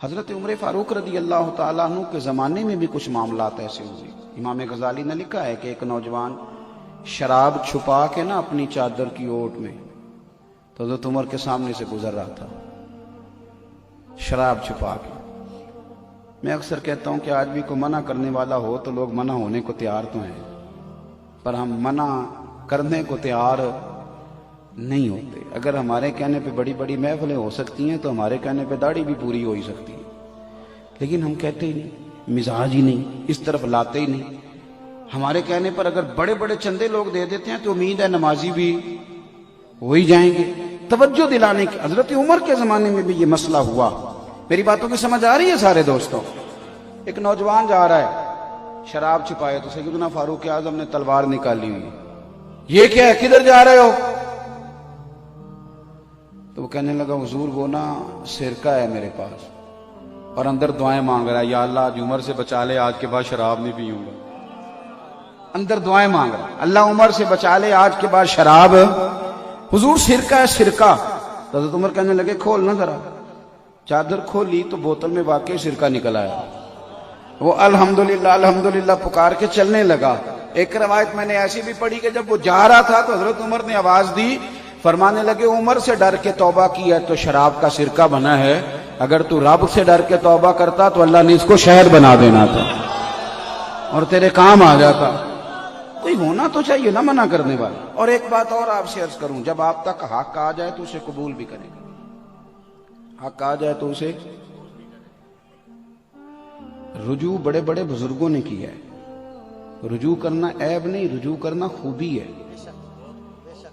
حضرت عمر فاروق رضی اللہ تعالیٰ عنہ کے زمانے میں بھی کچھ معاملات ایسے ہوئے. امام غزالی نے لکھا ہے کہ ایک نوجوان شراب چھپا کے نا اپنی چادر کی اوٹ میں تو حضرت عمر کے سامنے سے گزر رہا تھا شراب چھپا کے. میں اکثر کہتا ہوں کہ آج بھی کوئی منع کرنے والا ہو تو لوگ منع ہونے کو تیار تو ہیں، پر ہم منع کرنے کو تیار نہیں ہوتے. اگر ہمارے کہنے پہ بڑی بڑی محفلیں ہو سکتی ہیں تو ہمارے کہنے پہ داڑھی بھی پوری ہو ہی سکتی ہے، لیکن ہم کہتے ہی نہیں، مزاج ہی نہیں، اس طرف لاتے ہی نہیں. ہمارے کہنے پر اگر بڑے بڑے چندے لوگ دے دیتے ہیں تو امید ہے نمازی بھی ہو ہی جائیں گے. توجہ دلانے کی حضرت عمر کے زمانے میں بھی یہ مسئلہ ہوا. میری باتوں کی سمجھ آ رہی ہے سارے دوستوں؟ ایک نوجوان جا رہا ہے شراب چھپائے تو سیدنا فاروق اعظم نے تلوار نکالی ہوئی. یہ کیا ہے، کدھر جا رہے ہو؟ تو وہ کہنے لگا حضور وہ نا سرکہ ہے میرے پاس اور اندر دعائیں مانگ رہا ہے، یا اللہ آج عمر سے بچا لے، آج کے بعد شراب نہیں پیوں گا. اندر دعائیں مانگ رہا ہے، اللہ عمر سے بچا لے، آج کے بعد شراب. حضور سرکہ ہے سرکہ. تو حضرت عمر کہنے لگے کھول نا ذرا. چادر کھولی تو بوتل میں واقعی سرکہ نکل آیا. وہ الحمدللہ الحمدللہ پکار کے چلنے لگا. ایک روایت میں نے ایسی بھی پڑھی کہ جب وہ جا رہا تھا تو حضرت عمر نے آواز دی، فرمانے لگے عمر سے ڈر کے توبہ کی ہے تو شراب کا سرکہ بنا ہے، اگر تو رب سے ڈر کے توبہ کرتا تو اللہ نے اس کو شہد بنا دینا تھا اور تیرے کام آ جاتا. کوئی ہونا تو چاہیے نا منع کرنے والا. اور ایک بات اور آپ سے عرض کروں، جب آپ تک حق آ جائے تو اسے قبول بھی کرے گا. حق آ جائے تو اسے رجوع بڑے بڑے بزرگوں نے کیا ہے. رجوع کرنا عیب نہیں، رجوع کرنا خوبی ہے.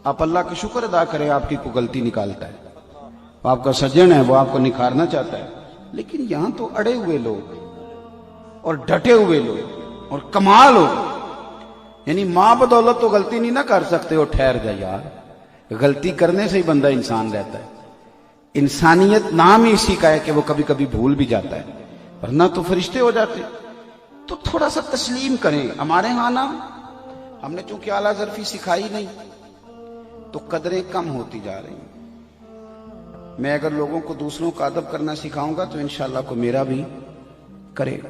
آپ اللہ کا شکر ادا کریں، آپ کی کوئی غلطی نکالتا ہے، آپ کا سجن ہے، وہ آپ کو نکھارنا چاہتا ہے. لیکن یہاں تو اڑے ہوئے لوگ اور ڈٹے ہوئے لوگ اور کمال ہو، یعنی ماں بدولت تو غلطی نہیں نہ کر سکتے ہو. ٹھہر جا یار، غلطی کرنے سے ہی بندہ انسان رہتا ہے. انسانیت نام ہی اسی کا ہے کہ وہ کبھی کبھی بھول بھی جاتا ہے، ورنہ تو فرشتے ہو جاتے. تو تھوڑا سا تسلیم کریں. ہمارے ہاں نا ہم نے چونکہ اعلیٰ ظرفی سکھائی نہیں تو قدریں کم ہوتی جا رہی ہیں. میں اگر لوگوں کو دوسروں کا ادب کرنا سکھاؤں گا تو انشاءاللہ کو میرا بھی کرے گا.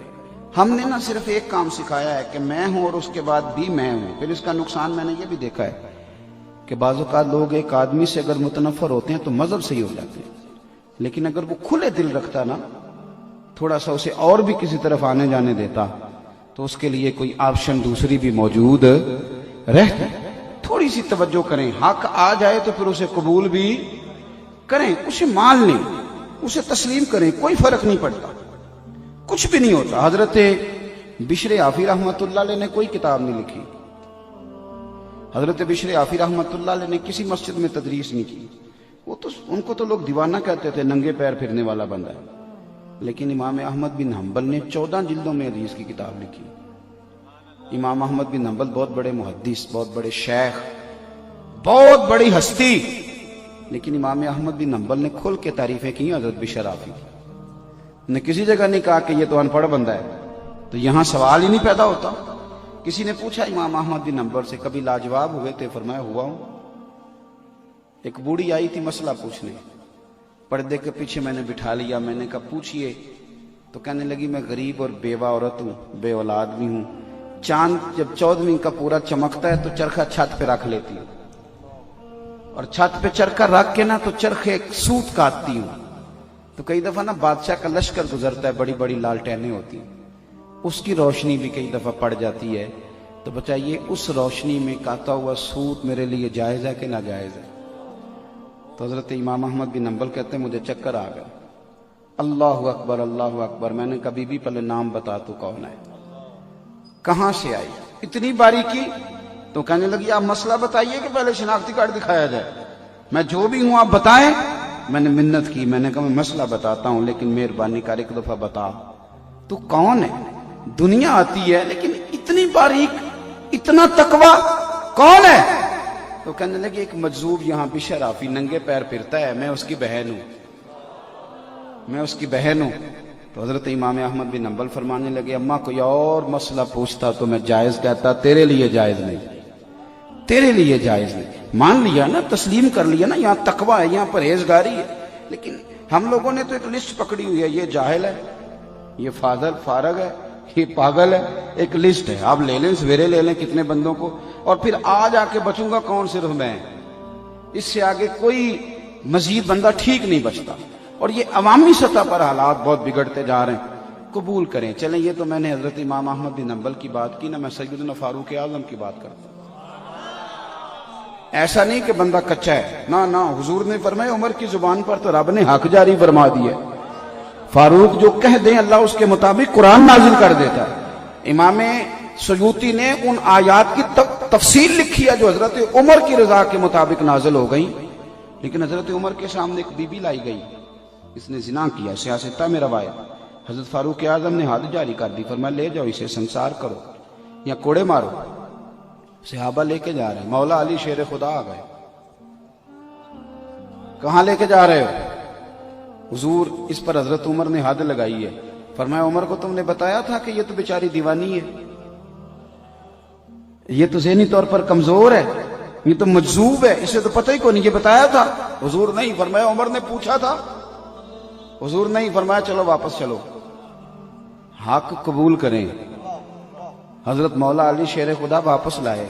ہم نے نہ صرف ایک کام سکھایا ہے کہ میں ہوں اور اس کے بعد بھی میں ہوں. پھر اس کا نقصان میں نے یہ بھی دیکھا ہے کہ بعض اوقات لوگ ایک آدمی سے اگر متنفر ہوتے ہیں تو مذہب سے ہی ہو جاتے ہیں، لیکن اگر وہ کھلے دل رکھتا نا، تھوڑا سا اسے اور بھی کسی طرف آنے جانے دیتا تو اس کے لیے کوئی آپشن دوسری بھی موجود رہتی. تھوڑی سی توجہ کریں. حق آ جائے تو پھر اسے قبول بھی کریں، اسے مان لیں، اسے تسلیم کریں. کوئی فرق نہیں پڑتا، کچھ بھی نہیں ہوتا. حضرت بشر عافی رحمۃ اللہ علیہ نے کوئی کتاب نہیں لکھی. حضرت بشر عافی رحمۃ اللہ علیہ نے کسی مسجد میں تدریس نہیں کی. وہ تو ان کو تو لوگ دیوانہ کہتے تھے، ننگے پیر پھرنے والا بندہ ہے. لیکن امام احمد بن حنبل نے 14 جلدوں میں حدیث کی کتاب لکھی. امام احمد بن حنبل بہت بڑے محدث، بہت بڑے شیخ، بہت بڑی ہستی، لیکن امام احمد بن حنبل نے کھل کے تعریفیں کی حضرت بشر عافی کی. نے کسی جگہ نہیں کہا کہ یہ تو ان پڑھ بندہ ہے. تو یہاں سوال ہی نہیں پیدا ہوتا. کسی نے پوچھا امام احمد بن حنبل سے کبھی لاجواب ہوئے تھے؟ فرمایا ہوا ہوں. ایک بوڑھی آئی تھی مسئلہ پوچھنے، پردے کے پیچھے میں نے بٹھا لیا. میں نے کہا پوچھئے. تو کہنے لگی میں غریب اور بیوہ عورت ہوں، بے اولاد بھی ہوں. چاند جب 14ویں کا پورا چمکتا ہے تو چرخہ چھت پہ رکھ لیتی ہوں، اور چھت پہ چرخہ رکھ کے نا تو چرخے سوت کاٹتی ہوں. تو کئی دفعہ نا بادشاہ کا لشکر گزرتا ہے، بڑی بڑی لالٹینیں ہوتی ہیں، اس کی روشنی بھی کئی دفعہ پڑ جاتی ہے. تو بتائیے اس روشنی میں کاتا ہوا سوت میرے لیے جائز ہے کہ ناجائز ہے؟ تو حضرت امام احمد بن حنبل کہتے ہیں مجھے چکر آ گیا. اللہ اکبر اللہ اکبر. میں نے کبھی بھی پہلے نام بتا تو کون ہے، کہاں سے آئی، اتنی باریکی. تو کہنے لگی آپ مسئلہ بتائیے کہ پہلے شناختی کارڈ دکھایا جائے. میں جو بھی ہوں آپ بتائیں. میں نے منت کی، میں نے کہا میں مسئلہ بتاتا ہوں لیکن مہربانی کر ایک دفعہ بتا تو کون ہے. دنیا آتی ہے لیکن اتنی باریک، اتنا تقویٰ کون ہے؟ تو کہنے لگے ایک مجذوب یہاں بشر عافی ننگے پیر پھرتا ہے، میں اس کی بہن ہوں، میں اس کی بہن ہوں. تو حضرت امام احمد بن حنبل فرمانے لگے اماں کوئی اور مسئلہ پوچھتا تو میں جائز کہتا، تیرے لیے جائز نہیں، تیرے لیے جائز نہیں. مان لیا نا، تسلیم کر لیا نا. یہاں تقویٰ ہے، یہاں پرہیزگاری ہے. لیکن ہم لوگوں نے تو ایک لسٹ پکڑی ہوئی ہے، یہ جاہل ہے، یہ فاضل فارغ ہے، یہ پاگل ہے، ایک لسٹ ہے، آپ لے لیں، سویرے لے لیں کتنے بندوں کو، اور پھر آج آ کے بچوں گا کون؟ صرف میں، اس سے آگے کوئی مزید بندہ ٹھیک نہیں بچتا۔ اور یہ عوامی سطح پر حالات بہت بگڑتے جا رہے ہیں۔ قبول کریں، چلیں، یہ تو میں نے حضرت امام احمد بن حنبل کی بات کی نا، میں سیدنا فاروق اعظم کی بات کرتا ہوں۔ ایسا نہیں کہ بندہ کچا ہے، نہ حضور نے فرمایا عمر کی زبان پر تو رب نے حق جاری فرما دیا، فاروق جو کہہ دیں اللہ اس کے مطابق قرآن نازل کر دیتا ہے۔ امام سیوطی نے ان آیات کی تفصیل لکھی ہے جو حضرت عمر کی رضا کے مطابق نازل ہو گئی، لیکن حضرت عمر کے سامنے ایک بی بی لائی گئی، اس نے زنا کیا، سیاستہ میں روایت، حضرت فاروق اعظم نے حد جاری کر دی، فرمایا لے جاؤ اسے سنسار کرو یا کوڑے مارو۔ صحابہ لے کے جا رہے ہیں، مولا علی شیر خدا آ گئے، کہاں لے کے جا رہے ہو؟ حضور اس پر حضرت عمر نے حد لگائی ہے، فرمایا عمر کو تم نے بتایا تھا کہ یہ تو بیچاری دیوانی ہے، یہ تو ذہنی طور پر کمزور ہے، یہ تو مجذوب ہے، اسے تو پتہ ہی کوئی نہیں، یہ بتایا تھا؟ حضور نہیں، فرمایا عمر نے پوچھا تھا؟ حضور نہیں، فرمایا چلو واپس چلو۔ حق قبول کریں، حضرت مولا علی شیر خدا واپس لائے،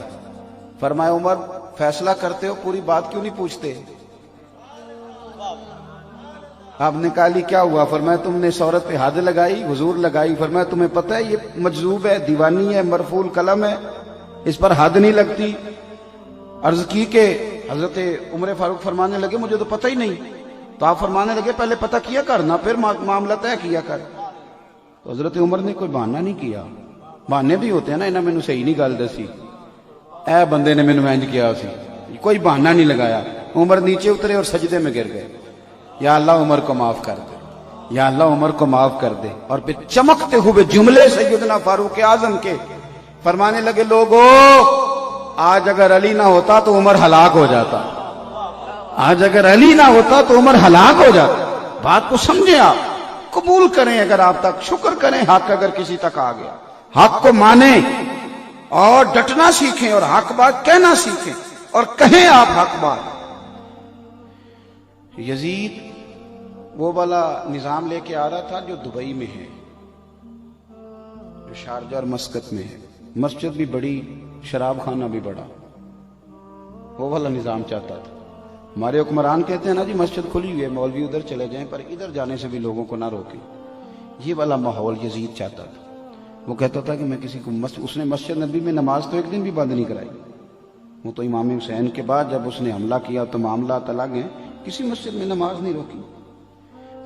فرمایا عمر فیصلہ کرتے ہو پوری بات کیوں نہیں پوچھتے؟ آپ نے کہا لی کیا ہوا؟ فرمایا تم نے اس عورت پہ حد لگائی، حضور لگائی، فرمایا تمہیں پتہ ہے یہ مجذوب ہے، دیوانی ہے، مرفوع قلم ہے، اس پر حد نہیں لگتی۔ عرض کی کہ حضرت عمر فاروق فرمانے لگے مجھے تو پتہ ہی نہیں، تو آپ فرمانے لگے پہلے پتہ کیا کرنا پھر معاملہ طے کیا کر۔ تو حضرت عمر نے کوئی بہانہ نہیں کیا، بہانے بھی ہوتے ہیں نا، انہاں مینوں صحیح نہیں گل دسی، اے بندے نے مینوں انج کیا سی، کوئی بہانہ نہیں لگایا۔ عمر نیچے اترے اور سجدے میں گر گئے، یا اللہ عمر کو معاف کر دے، یا اللہ عمر کو معاف کر دے۔ اور پھر چمکتے ہوئے جملے سیدنا فاروق اعظم کے فرمانے لگے لوگو آج اگر علی نہ ہوتا تو عمر ہلاک ہو جاتا، آج اگر علی نہ ہوتا تو عمر ہلاک ہو جاتا۔ بات کو سمجھیں، آپ قبول کریں، اگر آپ تک شکر کریں، حق اگر کسی تک آ گیا حق کو مانیں اور ڈٹنا سیکھیں اور حق بات کہنا سیکھیں اور کہیں آپ حق بات۔ یزید وہ والا نظام لے کے آ رہا تھا جو دبئی میں ہے، جو شارجہ اور مسقط میں ہے، مسجد بھی بڑی، شراب خانہ بھی بڑا، وہ والا نظام چاہتا تھا۔ ہمارے حکمران کہتے ہیں نا جی مسجد کھلی ہوئی ہے، مولوی ادھر چلے جائیں پر ادھر جانے سے بھی لوگوں کو نہ روکیں، یہ والا ماحول یزید چاہتا تھا۔ وہ کہتا تھا کہ میں کسی کو اس نے مسجد نبی میں نماز تو ایک دن بھی بند نہیں کرائی، وہ تو امام حسین کے بعد جب اس نے حملہ کیا تو معاملات الگ ہیں، کسی مسجد میں نماز نہیں روکی۔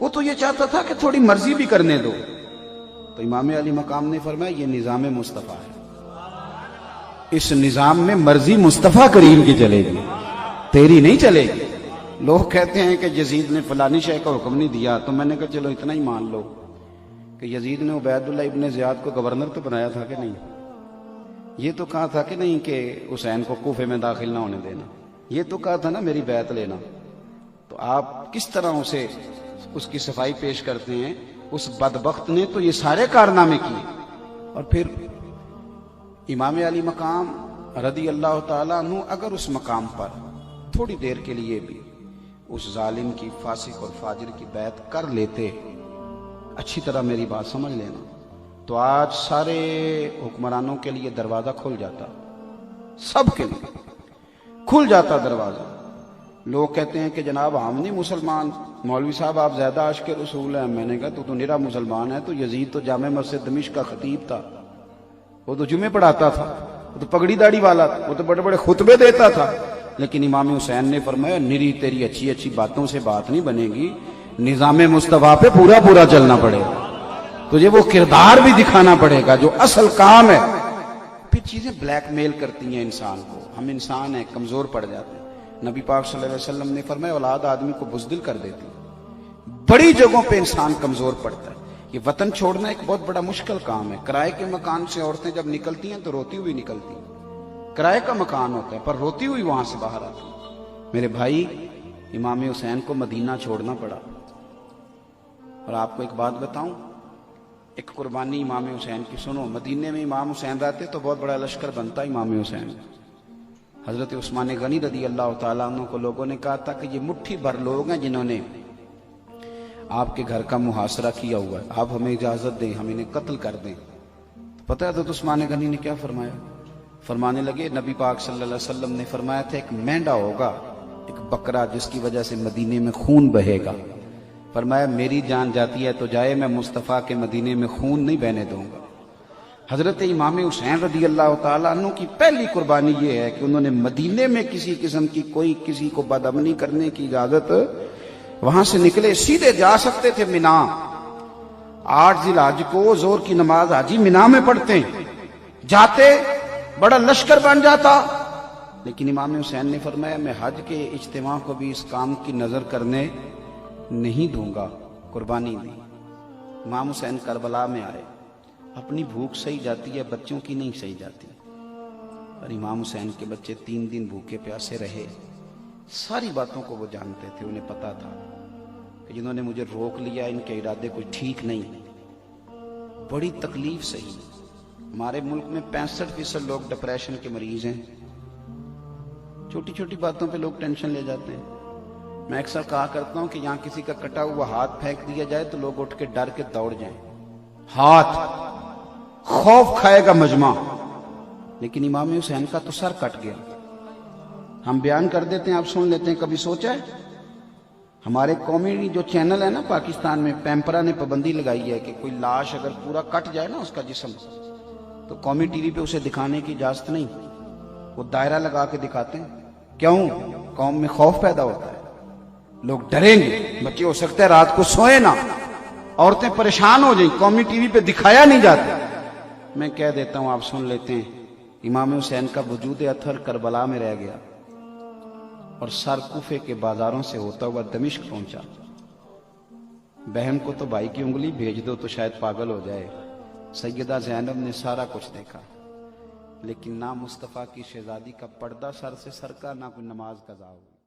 وہ تو یہ چاہتا تھا کہ تھوڑی مرضی بھی کرنے دو، تو امام علی مقام نے فرمایا یہ نظام مصطفیٰ ہے، اس نظام میں مرضی مصطفیٰ کریم کی چلے گی، تیری نہیں چلے گی۔ لوگ کہتے ہیں کہ یزید نے فلانی شے کا حکم نہیں دیا، تو میں نے کہا چلو اتنا ہی مان لو کہ یزید نے عبید اللہ ابن زیاد کو گورنر تو بنایا تھا کہ نہیں؟ یہ تو کہا تھا کہ نہیں کہ حسین کو کوفے میں داخل نہ ہونے دینا، یہ تو کہا تھا نا میری بیعت لینا۔ تو آپ کس طرح اسے اس کی صفائی پیش کرتے ہیں؟ اس بدبخت نے تو یہ سارے کارنامے کیے۔ اور پھر امام علی مقام رضی اللہ تعالیٰ عنہ اگر اس مقام پر تھوڑی دیر کے لیے بھی اس ظالم کی، فاسق اور فاجر کی بیعت کر لیتے، اچھی طرح میری بات سمجھ لینا، تو آج سارے حکمرانوں کے لیے دروازہ کھل جاتا، سب کے لیے کھل جاتا دروازہ۔ لوگ کہتے ہیں کہ جناب ہم نہیں مسلمان، مولوی صاحب آپ زیادہ عاشق رسول ہیں۔ میں نے کہا تو نرا مسلمان ہے، تو یزید تو جامع مسجد دمشق کا خطیب تھا، وہ تو جمعے پڑھاتا تھا، وہ تو پگڑی داڑھی والا تھا، وہ تو بڑے بڑے خطبے دیتا تھا۔ لیکن امام حسین نے فرمایا نری تیری اچھی اچھی باتوں سے بات نہیں بنے گی، نظام مصطفیٰ پہ پورا پورا چلنا پڑے گا، تجھے وہ کردار بھی دکھانا پڑے گا جو اصل کام ہے۔ پھر چیزیں بلیک میل کرتی ہیں انسان کو، ہم انسان ہیں، کمزور پڑ جاتے ہیں۔ نبی پاک صلی اللہ علیہ وسلم نے فرمایا اولاد آدمی کو بزدل کر دیتی، بڑی جگہوں پہ انسان کمزور پڑتا ہے۔ یہ وطن چھوڑنا ایک بہت بڑا مشکل کام ہے۔ کرائے کے مکان سے عورتیں جب نکلتی ہیں تو روتی ہوئی نکلتی ہیں، کرائے کا مکان ہوتا ہے پر روتی ہوئی وہاں سے باہر آتی ہیں۔ میرے بھائی امام حسین کو مدینہ چھوڑنا پڑا، اور آپ کو ایک بات بتاؤں، ایک قربانی امام حسین کی سنو۔ مدینے میں امام حسین رہتے تو بہت بڑا لشکر بنتا امام حسین۔ حضرت عثمان غنی رضی اللہ تعالیٰ عنہ کو لوگوں نے کہا تھا کہ یہ مٹھی بھر لوگ ہیں جنہوں نے آپ کے گھر کا محاصرہ کیا ہوا ہے, آپ ہمیں اجازت دیں, ہم انہیں قتل کر دیں. پتہ ہے حضرت عثمان غنی نے کیا فرمایا؟ فرمانے لگے نبی پاک صلی اللہ علیہ وسلم نے فرمایا تھا ایک مینڈا ہوگا, ایک بکرا, جس کی وجہ سے مدینے میں خون بہے گا. فرمایا میری جان جاتی ہے تو جائے, میں مصطفیٰ کے مدینے میں خون نہیں بہنے دوں گا. حضرت امام حسین رضی اللہ تعالیٰ عنہ کی پہلی قربانی یہ ہے کہ انہوں نے مدینے میں کسی قسم کی کوئی کسی کو بدامنی کرنے کی اجازت, وہاں سے نکلے سیدھے جا سکتے تھے مینا. 8 ذی الحج کو زور کی نماز حاجی مینا میں پڑھتے ہیں, جاتے بڑا لشکر بن جاتا, لیکن امام حسین نے فرمایا میں حج کے اجتماع کو بھی اس کام کی نظر کرنے نہیں دوں گا. قربانی دی. امام حسین کربلا میں آئے, اپنی بھوک سہی جاتی ہے, بچوں کی نہیں سہی جاتی. اور امام حسین کے بچے 3 دن بھوکے پیاسے رہے. ساری باتوں کو وہ جانتے تھے, انہیں پتا تھا کہ جنہوں نے مجھے روک لیا ان کے ارادے کوئی ٹھیک نہیں. بڑی تکلیف سہی. ہمارے ملک میں 65% لوگ ڈپریشن کے مریض ہیں. چھوٹی چھوٹی باتوں پہ لوگ ٹینشن لے جاتے ہیں. میں اکثر کہا کرتا ہوں کہ یہاں کسی کا کٹا ہوا ہاتھ پھینک دیا جائے تو لوگ اٹھ کے ڈر کے دوڑ جائیں. ہاتھ خوف کھائے گا مجمع, لیکن امام حسین کا تو سر کٹ گیا. ہم بیان کر دیتے ہیں, آپ سن لیتے ہیں. کبھی سوچا ہے ہمارے قومی جو چینل ہے نا پاکستان میں, پیمپرا نے پابندی لگائی ہے کہ کوئی لاش اگر پورا کٹ جائے نا اس کا جسم, تو قومی ٹی وی پہ اسے دکھانے کی اجازت نہیں. وہ دائرہ لگا کے دکھاتے ہیں. کیوں؟ قوم میں خوف پیدا ہوتا ہے, لوگ ڈریں گے, بچے ہو سکتا ہے رات کو سوئے نہ, عورتیں پریشان ہو جائیں, قومی ٹی وی پہ دکھایا نہیں جاتا. میں کہہ دیتا ہوں, آپ سن لیتے ہیں. امام حسین کا وجود اطہر کربلا میں رہ گیا اور سر کوفے کے بازاروں سے ہوتا ہوا دمشق پہنچا. بہن کو تو بھائی کی انگلی بھیج دو تو شاید پاگل ہو جائے. سیدہ زینب نے سارا کچھ دیکھا, لیکن نہ مصطفیٰ کی شہزادی کا پردہ سر سے سر کا, نہ کوئی نماز قضا ہوئی.